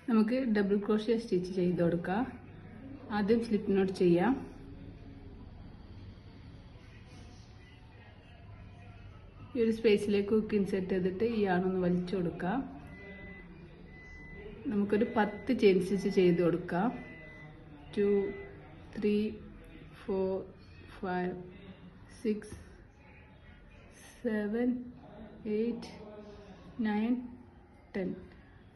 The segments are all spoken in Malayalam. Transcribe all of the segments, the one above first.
നമുക്ക് ഡബിൾ ക്രോഷ്യ സ്റ്റിച്ച് ചെയ്ത് കൊടുക്കാം. ആദ്യം സ്ലിപ്പ് നോട്ട് ചെയ്യാം. ഈ ഒരു സ്പേസിലേക്ക് ഹുക്ക് ഇൻസെർട്ട് ചെയ്തിട്ട് ഈ ആണൊന്ന് വലിച്ചു കൊടുക്കാം. നമുക്കൊരു 10 ചെയിൻ സ്റ്റിച്ച് ചെയ്ത് കൊടുക്കാം. 2 3 4 5 6 7 8 9 10.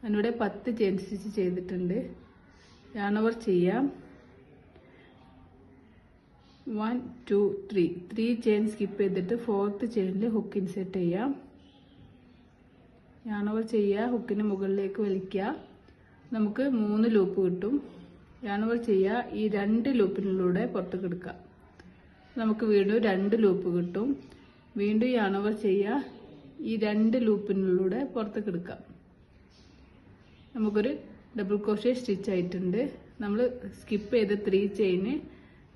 അതിലൂടെ 10 ചെയിൻ സ്റ്റിച്ച് ചെയ്തിട്ടുണ്ട്. yarn over ചെയ്യാം. 1 2 3 ചെയിൻ സ്കിപ്പ് ചെയ്തിട്ട് 4th ചെയിനിൽ ഹുക്ക് ഇൻസെർട്ട് ചെയ്യാം. yarn over ചെയ്യുക. ഹുക്കിന് മുകളിലേക്ക് വലിക്കുക. നമുക്ക് 3 ലൂപ്പ് കിട്ടും. yarn over ചെയ്യുക. ഈ 2 ലൂപ്പിനുള്ളിലൂടെ പുറത്തേക്ക് എടുക്കാം. നമുക്ക് വീണ്ടും 2 ലൂപ്പ് കിട്ടും. വീണ്ടും yarn over ചെയ്യുക. ഈ 2 ലൂപ്പിനുള്ളിലൂടെ പുറത്തേക്ക് എടുക്കാം. നമുക്കൊരു ഡബിൾ ക്രോഷ്യ സ്റ്റിച്ച് ആയിട്ടുണ്ട്. നമ്മൾ സ്കിപ്പ് ചെയ്ത 3 ചെയിന്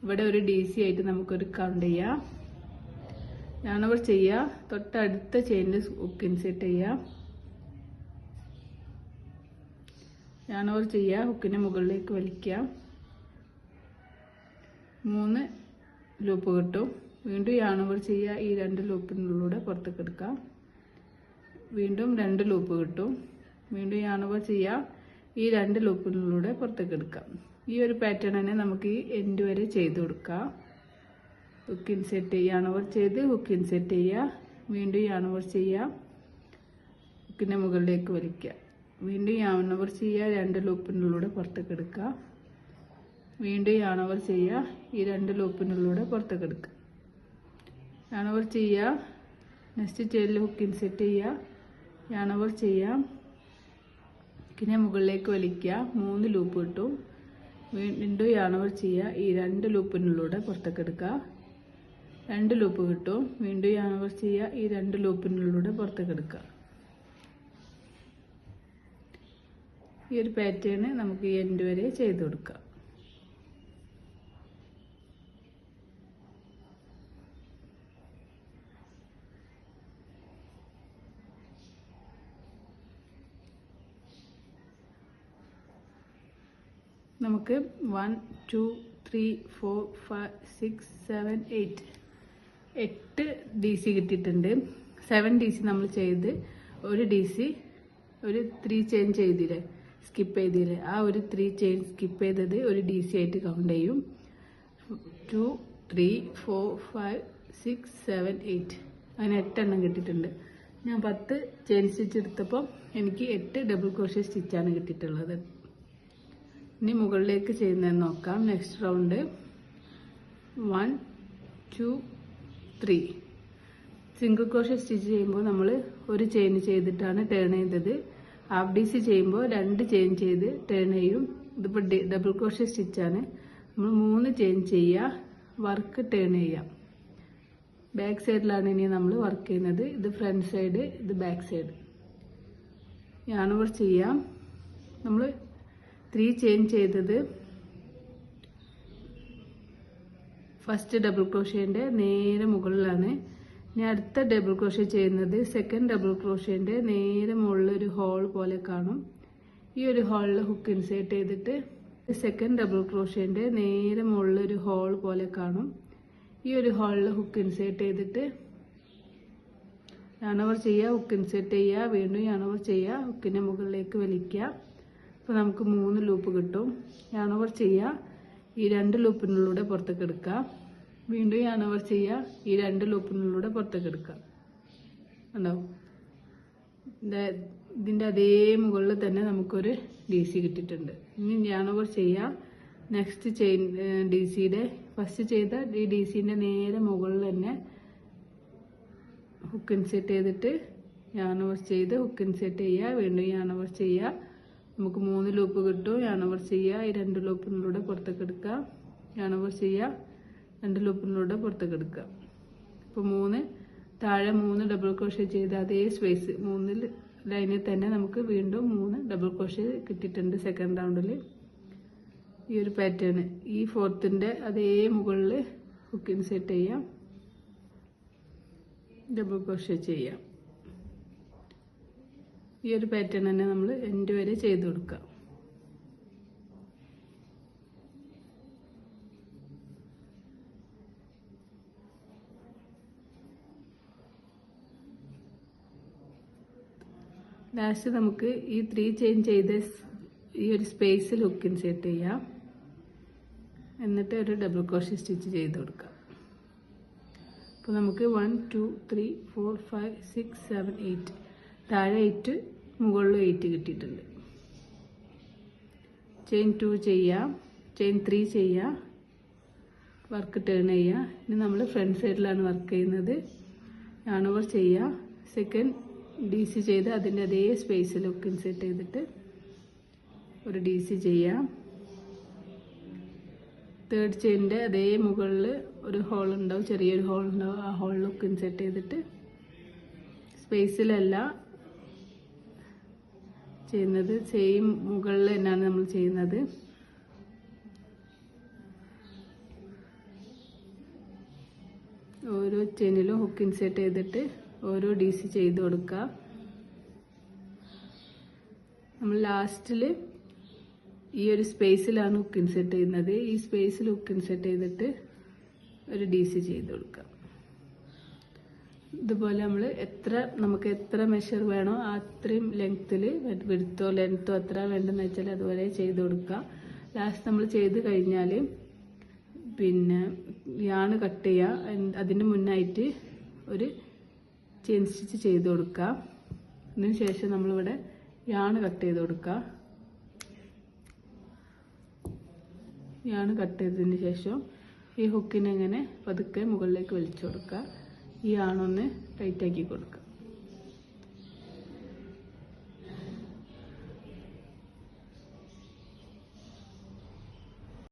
ഇവിടെ ഒരു DC ആയിട്ട് നമുക്കൊരു കൗണ്ട് ചെയ്യാം. yarn over ചെയ്യുക. തൊട്ടടുത്ത ചെയിനിൽ ഹുക്ക് ഇൻസെർട്ട് ചെയ്യാം. yarn over ചെയ്യുക. ഹുക്കിനെ മുകളിലേക്ക് വലിക്കാം. 3 ലൂപ്പ് കിട്ടും. വീണ്ടും yarn over ചെയ്യുക. ഈ 2 ലൂപ്പിനുള്ളിലൂടെ പുറത്തേക്ക് എടുക്കാം. വീണ്ടും 2 ലൂപ്പ് കിട്ടും. വീണ്ടും yarn over ചെയ്യുക. ഈ 2 ലൂപ്പിനുള്ളിലൂടെ പുറത്തേക്ക് എടുക്കാം. ഈ ഒരു പാറ്റേൺ തന്നെ നമുക്ക് ഈ എൻഡ് വരെ ചെയ്ത് കൊടുക്കാം. ഹുക്ക് ഇൻസെർട്ട് ചെയ്യുക. yarn over ചെയ്ത് ഹുക്ക് ഇൻസെർട്ട് ചെയ്യുക. വീണ്ടും yarn over ചെയ്യുക. ഹുക്കിനെ മുകളിലേക്ക് വലിക്കുക. വീണ്ടും yarn over ചെയ്യുക. 2 ലൂപ്പിനുള്ളിലൂടെ പുറത്തേക്ക് എടുക്കുക. വീണ്ടും yarn over ചെയ്യുക. ഈ 2 ലൂപ്പിനുള്ളിലൂടെ പുറത്തേക്ക് എടുക്കുക. yarn over ചെയ്യുക. നെക്സ്റ്റ് ചെയിനിൽ ഹുക്ക് ഇൻസെർട്ട് ചെയ്യുക. yarn over ചെയ്യുക. ഹുക്കിനെ മുകളിലേക്ക് വലിക്കുക. 3 ലൂപ്പ് കിട്ടും. വീണ്ടും yarn over ചെയ്യുക. ഈ 2 ലൂപ്പിനുള്ളിലൂടെ പുറത്തേക്ക് എടുക്കുക. 2 ലൂപ്പ് കിട്ടും. വീണ്ടും yarn over ചെയ്യുക. ഈ 2 ലൂപ്പിനുള്ളിലൂടെ പുറത്തേക്ക് എടുക്കുക. ഈ ഒരു പാറ്റേൺ നമുക്ക് ഈ എൻഡ് വരെ ചെയ്ത് കൊടുക്കാം. നമുക്ക് 1 2 3 4 5 6 7 8 DC കിട്ടിയിട്ടുണ്ട്. 7 DC നമ്മൾ ചെയ്ത് ഒരു DC ഒരു 3 ചെയിൻ ചെയ്തില്ലേ, സ്കിപ്പ് ചെയ്തില്ലേ, ആ ഒരു 3 ചെയിൻ സ്കിപ്പ് ചെയ്തത് ഒരു DC ആയിട്ട് കൗണ്ട് ചെയ്യും. 2 3 4 5 6 7 8 അങ്ങനെ 8 എണ്ണം കിട്ടിയിട്ടുണ്ട്. ഞാൻ 10 ചെയിൻ സ്റ്റിച്ച് എടുത്തപ്പോൾ എനിക്ക് 8 ഡബിൾ ക്രോഷ്യ സ്റ്റിച്ചാണ് കിട്ടിയിട്ടുള്ളത്. ഇനി മുകളിലേക്ക് ചെയ്യുന്നതെന്ന് നോക്കാം. Next round 1 2 3 single crochet stitch ചെയ്യുമ്പോൾ നമ്മൾ ഒരു ചെയിൻ ചെയ്തിട്ടാണ് ടേൺ ചെയ്തത്. ഹാഫ് DC ചെയ്യുമ്പോൾ 2 ചെയിൻ ചെയ്ത് ടേൺ ചെയ്യും. ഇതിപ്പോൾ ഡബിൾ ക്രോഷ്യ സ്റ്റിച്ചാണ്. നമ്മൾ 3 ചെയിൻ ചെയ്യുക, വർക്ക് ടേൺ ചെയ്യാം. ബാക്ക് സൈഡിലാണ് ഇനി നമ്മൾ വർക്ക് ചെയ്യുന്നത്. ഇത് ഫ്രണ്ട് സൈഡ്, ഇത് ബാക്ക് സൈഡ്. yarn over ചെയ്യാം. നമ്മൾ 3 ചെയിൻ ചെയ്തത് ഫസ്റ്റ് ഡബിൾ ക്രോഷ്യൻ്റെ നേരെ മുകളിലാണ്. ഇനി അടുത്ത ഡബിൾ ക്രോഷ്യ ചെയ്യുന്നത് സെക്കൻഡ് ഡബിൾ ക്രോഷ്യൻ്റെ നേരെ മുകളിൽ ഒരു ഹോൾ പോലെ കാണും. ഈ ഒരു ഹോളിൽ ഹുക്ക് ഇൻസേർട്ട് ചെയ്തിട്ട് സെക്കൻഡ് ഡബിൾ ക്രോഷ്യൻ്റെ നേരെ മുകളിൽ ഒരു ഹോൾ പോലെ കാണും. ഈ ഒരു ഹോളിൽ ഹുക്ക് ഇൻസേർട്ട് ചെയ്തിട്ട് yarn over ചെയ്യുക. ഹുക്ക് ഇൻസേർട്ട് ചെയ്യുക. വീണ്ടും yarn over ചെയ്യുക. ഹുക്കിനെ മുകളിലേക്ക് വലിക്കുക. അപ്പോൾ നമുക്ക് 3 ലൂപ്പ് കിട്ടും. yarn over ചെയ്യുക. ഈ 2 ലൂപ്പിനുള്ളിലൂടെ പുറത്തേക്ക് എടുക്കുക. വീണ്ടും yarn over ചെയ്യുക. ഈ 2 ലൂപ്പിനുള്ളിലൂടെ പുറത്തേക്ക് എടുക്കുക. ഉണ്ടാവും. ഇതിൻ്റെ അതേ മുകളിൽ തന്നെ നമുക്കൊരു DC കിട്ടിയിട്ടുണ്ട്. ഇനി yarn over ചെയ്യുക. നെക്സ്റ്റ് ചെയിൻ DCയുടെ ഫസ്റ്റ് ചെയ്ത ഈ DCൻ്റെ നേരെ മുകളിൽ തന്നെ ഹുക്ക് ഇൻസെർട്ട് ചെയ്തിട്ട് yarn over ചെയ്ത് ഹുക്ക് ഇൻസെർട്ട് ചെയ്യുക. വീണ്ടും yarn over ചെയ്യുക. നമുക്ക് 3 ലൂപ്പ് കിട്ടും. yarn over ചെയ്യുക. ഈ 2 ലൂപ്പിനുള്ളിലൂടെ പുറത്തേക്ക് എടുക്കുക. yarn over ചെയ്യുക. 2 ലൂപ്പിനുള്ളിലൂടെ പുറത്തേക്ക് എടുക്കുക. ഇപ്പോൾ 3 താഴെ 3 ഡബിൾ ക്രോഷ്യ ചെയ്ത് അതേ സ്പേസ് 3 ലൈനിൽ തന്നെ നമുക്ക് വീണ്ടും 3 ഡബിൾ ക്രോഷ്യ കിട്ടിയിട്ടുണ്ട് സെക്കൻഡ് റൗണ്ടിൽ. ഈ ഒരു പാറ്റേൺ ഈ 4th അതേ മുകളിൽ ഹുക്ക് ഇൻസെർട്ട് ചെയ്യാം. ഡബിൾ ക്രോഷ്യ ചെയ്യാം. ഈ ഒരു പാറ്റേൺ തന്നെ നമ്മൾ എൻഡ് വരെ ചെയ്ത് കൊടുക്കാം. ലാസ്റ്റ് നമുക്ക് ഈ 3 ചെയിൻ ചെയ്ത ഈ ഒരു സ്പേസിൽ ഹുക്ക് ഇൻസേർട്ട് ചെയ്യാം. എന്നിട്ട് ഒരു ഡബിൾ ക്രോഷ്യ സ്റ്റിച്ച് ചെയ്ത് കൊടുക്കാം. അപ്പോൾ നമുക്ക് 1 2 3 4 5 6 7 8 താഴെ 8 മുകളിൽ 8 കിട്ടിയിട്ടുണ്ട്. ചെയിൻ 2 ചെയ്യാം, ചെയിൻ 3 ചെയ്യാം, വർക്ക് ടേൺ ചെയ്യുക. ഇനി നമ്മൾ ഫ്രണ്ട് സൈഡിലാണ് വർക്ക് ചെയ്യുന്നത്. yarn over ചെയ്യുക. സെക്കൻഡ് DC ചെയ്ത് അതിൻ്റെ അതേ സ്പേസിൽ ഹുക്ക് ഇൻസേർട്ട് ചെയ്തിട്ട് ഒരു DC ചെയ്യാം. തേർഡ് ചെയിനിൻ്റെ അതേ മുകളിൽ ഒരു ഹോൾ ഉണ്ടാവും, ചെറിയൊരു ഹോൾ ഉണ്ടാവും. ആ ഹോളിൽ ഹുക്ക് ഇൻസേർട്ട് ചെയ്തിട്ട് സ്പേസിലല്ല ചെയ്യുന്നത്, സെയിം മുകളിൽ തന്നെയാണ് നമ്മൾ ചെയ്യുന്നത്. ഓരോ ചെയിനിലും ഹുക്ക് ഇൻസേർട്ട് ചെയ്തിട്ട് ഓരോ DC ചെയ്ത് കൊടുക്കുക. നമ്മൾ ലാസ്റ്റിൽ ഈ ഒരു സ്പേസിലാണ് ഹുക്ക് ഇൻസേർട്ട് ചെയ്യുന്നത്. ഈ സ്പേസിൽ ഹുക്ക് ഇൻസേർട്ട് ചെയ്തിട്ട് ഒരു DC ചെയ്ത് കൊടുക്കുക. ഇതുപോലെ നമുക്ക് എത്ര മെഷർ വേണോ അത്രയും ലെങ്ത്തിൽ, വിഡ്ത്തോ ലെങ്ത്തോ എത്ര വേണ്ടെന്ന് വെച്ചാൽ അതുപോലെ ചെയ്ത് കൊടുക്കുക. ലാസ്റ്റ് നമ്മൾ ചെയ്ത് കഴിഞ്ഞാൽ പിന്നെ യാണ് കട്ട് ചെയ്യുക. അതിന് മുന്നായിട്ട് ഒരു ചെയിൻ സ്റ്റിച്ച് ചെയ്ത് കൊടുക്കുക. അതിന് ശേഷം നമ്മളിവിടെ യാണ് കട്ട് ചെയ്ത് കൊടുക്കുക. യാണ് കട്ട് ചെയ്തതിന് ശേഷം ഈ ഹുക്കിനെ ഇങ്ങനെ പതുക്കെ മുകളിലേക്ക് വലിച്ചു കൊടുക്കുക. ഈ യാണൊന്ന് ടൈറ്റാക്കി കൊടുക്കുക.